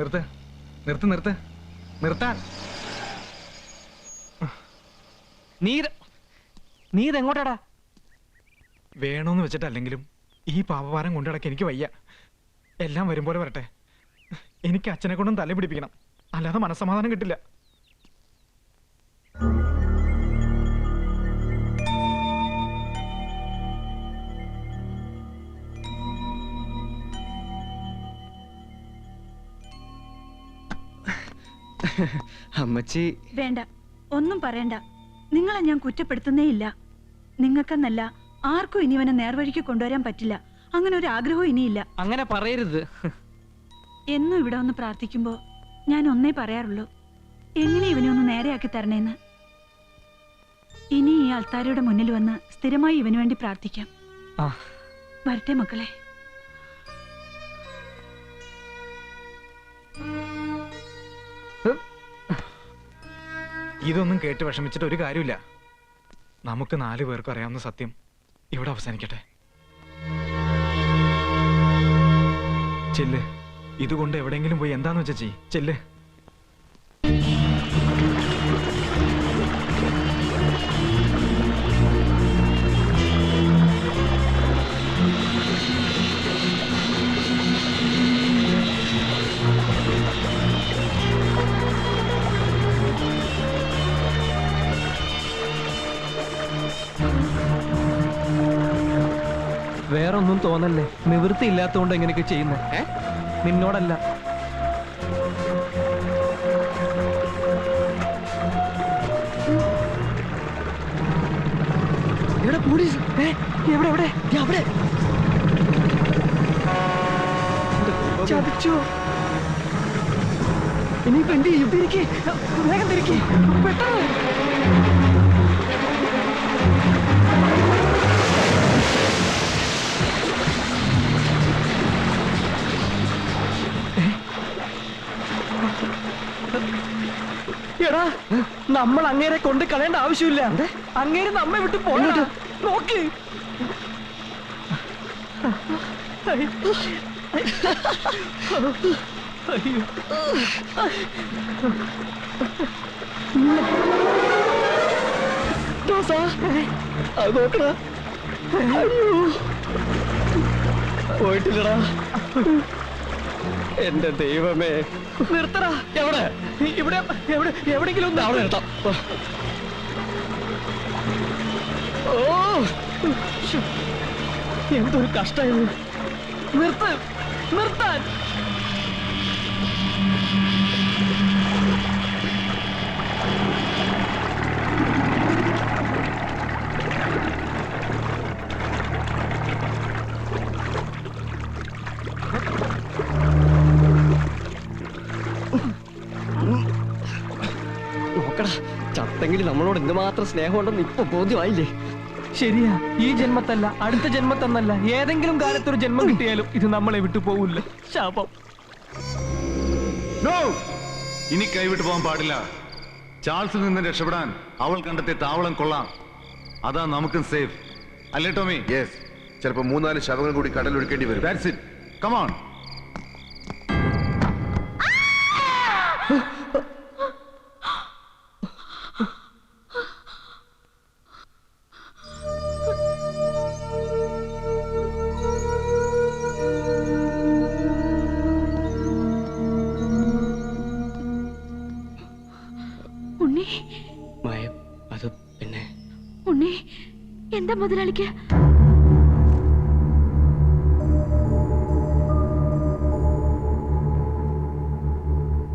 നിർത്ത് നിർത്ത് നിർത്ത് നിർത്താൻ. നീ ഇതെങ്ങോട്ടാടാ? വേണോന്ന് വെച്ചിട്ടല്ലെങ്കിലും ഈ പാപഭാരം കൊണ്ടിടക്ക് എനിക്ക് വയ്യ. എല്ലാം വരും പോലെ വരട്ടെ. എനിക്ക് അച്ഛനെ കൊണ്ടും തല പിടിപ്പിക്കണം, അല്ലാതെ മനസ്സമാധാനം കിട്ടില്ല. അമ്മച്ചി വേണ്ട, ഒന്നും പറയണ്ട. നിങ്ങളെ ഞാൻ കുറ്റപ്പെടുത്തുന്നേ ഇല്ല. നിങ്ങൾക്കെന്നല്ല ആർക്കും ഇനി ഇവനെ നേർവഴിക്ക് കൊണ്ടുവരാൻ പറ്റില്ല. അങ്ങനെ ഒരു ആഗ്രഹവും ഇനിയില്ല. അങ്ങനെ പറയരുത്. എന്നും ഇവിടെ ഒന്ന് പ്രാർത്ഥിക്കുമ്പോ ഞാൻ ഒന്നേ പറയാറുള്ളൂ, എങ്ങനെ ഇവനെ ഒന്ന് നേരെയാക്കി തരണേന്ന്. ഇനി ഈ ആൾത്താരയുടെ മുന്നിൽ വന്ന് സ്ഥിരമായി ഇവന് വേണ്ടി പ്രാർത്ഥിക്കാം. വരട്ടെ മക്കളെ. ഇതൊന്നും കേട്ട് വിഷമിച്ചിട്ട് ഒരു കാര്യമില്ല. നമുക്ക് 4 പേർക്കും അറിയാവുന്ന സത്യം ഇവിടെ അവസാനിക്കട്ടെ. ചെല്ല്, ഇതുകൊണ്ട് എവിടെയെങ്കിലും പോയി എന്താന്ന് വെച്ചാ ചെയ്യ്. ചെല്ല്. വേറൊന്നും തോന്നല്ലേ, നിവൃത്തി ഇല്ലാത്തതുകൊണ്ട് എങ്ങനെയൊക്കെ ചെയ്യുന്നേ? നിന്നോടല്ല. എവിടെ പോലീസ്? എവിടെ എവിടെ എവിടെ? ചതിച്ചോ? ഇനിയിപ്പോ എന്ത് ചെയ്യും? തിരിക്കേ, വേഗം തിരിക്കേ, പെട്ടെന്ന്. എടാ, നമ്മൾ അങ്ങേരെ കൊണ്ട് കളയേണ്ട ആവശ്യമില്ല. അങ്ങേര് നമ്മെ വിട്ട് പോയിട്ട് നോക്ക്. നോക്കടാ, പോയിട്ടില്ലടാ. എന്റെ ദൈവമേ, നിർത്തടാ. എവിടെ? ഇവിടെ എവിടെങ്കിലും ഒന്ന് അവിടെ നിർത്താം. ഓ, എന്തൊരു കഷ്ടമായിരുന്നു. നിർത്താൻ. നോക്കടാ, ചത്തെങ്കിൽ നമ്മളോട് എന്തുമാത്രം സ്നേഹമുണ്ടെന്ന് ഇപ്പൊ ബോധ്യമായില്ലേ? ശരിയാ, ഈ ജന്മത്തല്ല, അടുത്ത ജന്മത്തെന്നല്ല, ഏതെങ്കിലും കാലത്തൊരു ജന്മം കിട്ടിയാലും ഇത് നമ്മളെ വിട്ടു പോവില്ല. ശാപം. ഇനി കൈവിട്ടു പോകാൻ പാടില്ല. ചാൾസിൽ നിന്ന് രക്ഷപ്പെടാൻ അവൾ കണ്ടെത്തിയ താവളം കൊള്ളാം. അതാ നമുക്കും സേഫ്, അല്ലേ ടോമി? യെസ്. ചിലപ്പോ 3-4 ശവങ്ങൾ കൂടി കടലൊഴുക്കേണ്ടി വരും. That's it. Come on. അത് പിന്നെ ഉണ്ണി, എന്താ മുതലാളിക്ക്?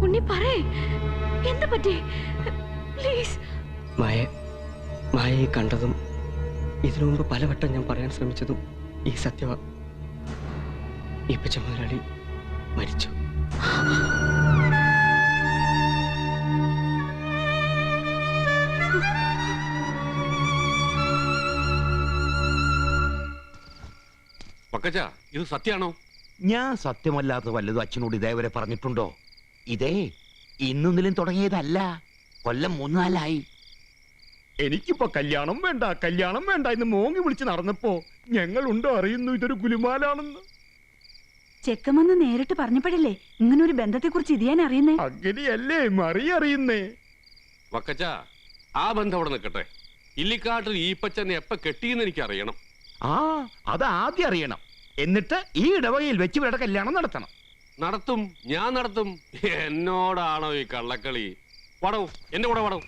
ഉണ്ണി പറയേ, എന്താ പറ്റി? പ്ലീസ്. മായയെ കണ്ടതും ഇതിനു മുമ്പ് പലവട്ടം ഞാൻ പറയാൻ ശ്രമിച്ചതും ഈ സത്യവ. ഈ പച്ച മുതലാളി മരിച്ചു. ഇത് സത്യാണോ? ഞാൻ സത്യമല്ലാത്ത വല്ലതും അച്ഛനോട് ഇതേവരെ പറഞ്ഞിട്ടുണ്ടോ? ഇതേ ഇന്നൊന്നിലും തുടങ്ങിയതല്ല, കൊല്ലം 3-4 എനിക്കിപ്പോ കല്യാണം വേണ്ട എന്ന് മോങ്ങി വിളിച്ച് നടന്നപ്പോ ഞങ്ങൾ ഉണ്ടോ അറിയുന്നു ഇതൊരു ഗുലുമാലാണെന്ന്. ചെക്കൻ വന്ന് നേരിട്ട് പറഞ്ഞപ്പോഴല്ലേ ഇങ്ങനെ ഒരു ബന്ധത്തെക്കുറിച്ച് ഇത് ഞാൻ അറിയുന്നേ. അങ്ങനെയല്ലേ മറിയറിയുന്നേ. വക്കച്ച ആ ബന്ധം അവിടെ നിൽക്കട്ടെ. ഇല്ലിക്കാട്ടിൽ ഈപ്പച്ചനെ എപ്പ കെട്ടിയെന്ന് എനിക്ക് അറിയണം. ആ അത് ആദ്യം അറിയണം. എന്നിട്ട് ഈ ഇടവകയിൽ വെച്ച് ഇവരുടെ കല്യാണം നടത്തണം. നടത്തും, ഞാൻ നടത്തും. എന്നോടാണോ ഈ കള്ളക്കളി? വടവും, എന്റെ കൂടെ വടവും.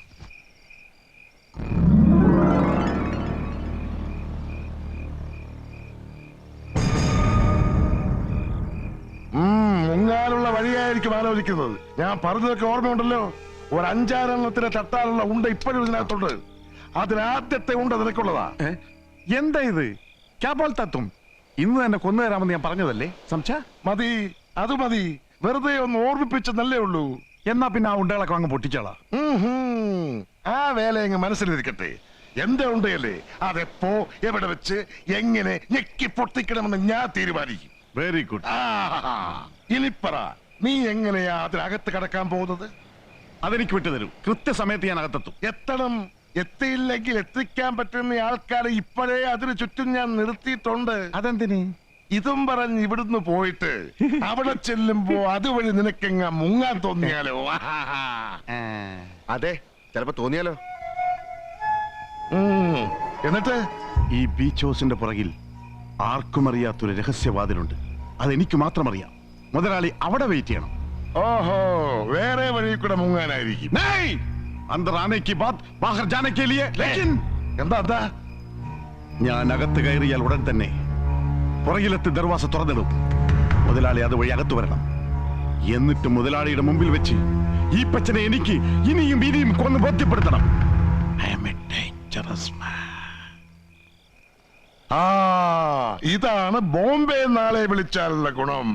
മുങ്ങാനുള്ള വഴിയായിരിക്കും ആലോചിക്കുന്നത്. ഞാൻ പറഞ്ഞതൊക്കെ ഓർമ്മയുണ്ടല്ലോ. ഒരു 5-6 തട്ടാനുള്ള ഉണ്ട ഇപ്പോഴും ഇതിനകത്തുണ്ട്. അതിലാദ്യത്തെ ഉണ്ട നിനക്കുള്ളതാ. എന്താ ഇത്? ക്യാബോൾ തത്തും ഇന്ന് തന്നെ കൊന്നുതരാമെന്ന് ഞാൻ പറഞ്ഞതല്ലേ സംശ? മതി, അത് മതി. വെറുതെ ഒന്ന് ഓർമ്മിപ്പിച്ചെന്നല്ലേ ഉള്ളൂ. എന്നാ പിന്നെ ആ ഉണ്ടകളൊക്കെ അങ്ങ് പൊട്ടിച്ചോളാം. ആ വേല അങ്ങ് മനസ്സിലിരിക്കട്ടെ. എന്റെ ഉണ്ടയല്ലേ, അതെപ്പോ എവിടെ വെച്ച് എങ്ങനെ ഞെക്കി പൊട്ടിക്കണമെന്ന് ഞാൻ തീരുമാനിക്കും. Very good. ഇനി പറ, നീ എങ്ങനെയാ അതിനകത്ത് കടക്കാൻ പോകുന്നത്? അതെനിക്ക് വിട്ടുതരും. കൃത്യസമയത്ത് ഞാൻ അകത്തെത്തും. എത്തണം. എത്തിയില്ലെങ്കിൽ എത്തിക്കാൻ പറ്റുന്ന ആൾക്കാരെ ഇപ്പോഴേ അതിന് ചുറ്റും ഞാൻ നിർത്തിയിട്ടുണ്ട്. അതെന്തിന്? ഇതും പറഞ്ഞ് ഇവിടുന്ന് പോയിട്ട് അവിടെ ചെല്ലുമ്പോ അതുവഴി നിനക്കെങ്ങ മുങ്ങാൻ തോന്നിയാലോ? അതെ, ചിലപ്പോ തോന്നിയാലോ. എന്നിട്ട് ഈ ബീച്ച് ഹൗസിന്റെ പുറകിൽ ആർക്കും അറിയാത്തൊരു രഹസ്യവാതിലുണ്ട്. അതെനിക്ക് മാത്രം അറിയാം. മുതലാളി അവിടെ വെയിറ്റ് ചെയ്യണം. ഓഹോ, വേറെ വഴി കൂടെ മുങ്ങാനായിരിക്കും. नहीं! अंदर आने की बात बाहर जाने के लिए. लेकिन എന്താ ഞാൻ അകത്ത് കയറിയാൽ ഉടൻ തന്നെ പുറകിലെത്തി ദർവാസ തുറന്നിടും. മുതലാളി അതുവഴി അകത്തു വരണം. എന്നിട്ട് മുതലാളിയുടെ മുമ്പിൽ വെച്ച് ഈ പച്ചനെ എനിക്ക് ഇനിയും കൊന്ന് ബോധ്യപ്പെടുത്തണം. I am a dangerous man. ഇതാണ് ബോംബെ നാളെ വിളിച്ചാലുള്ള ഗുണം.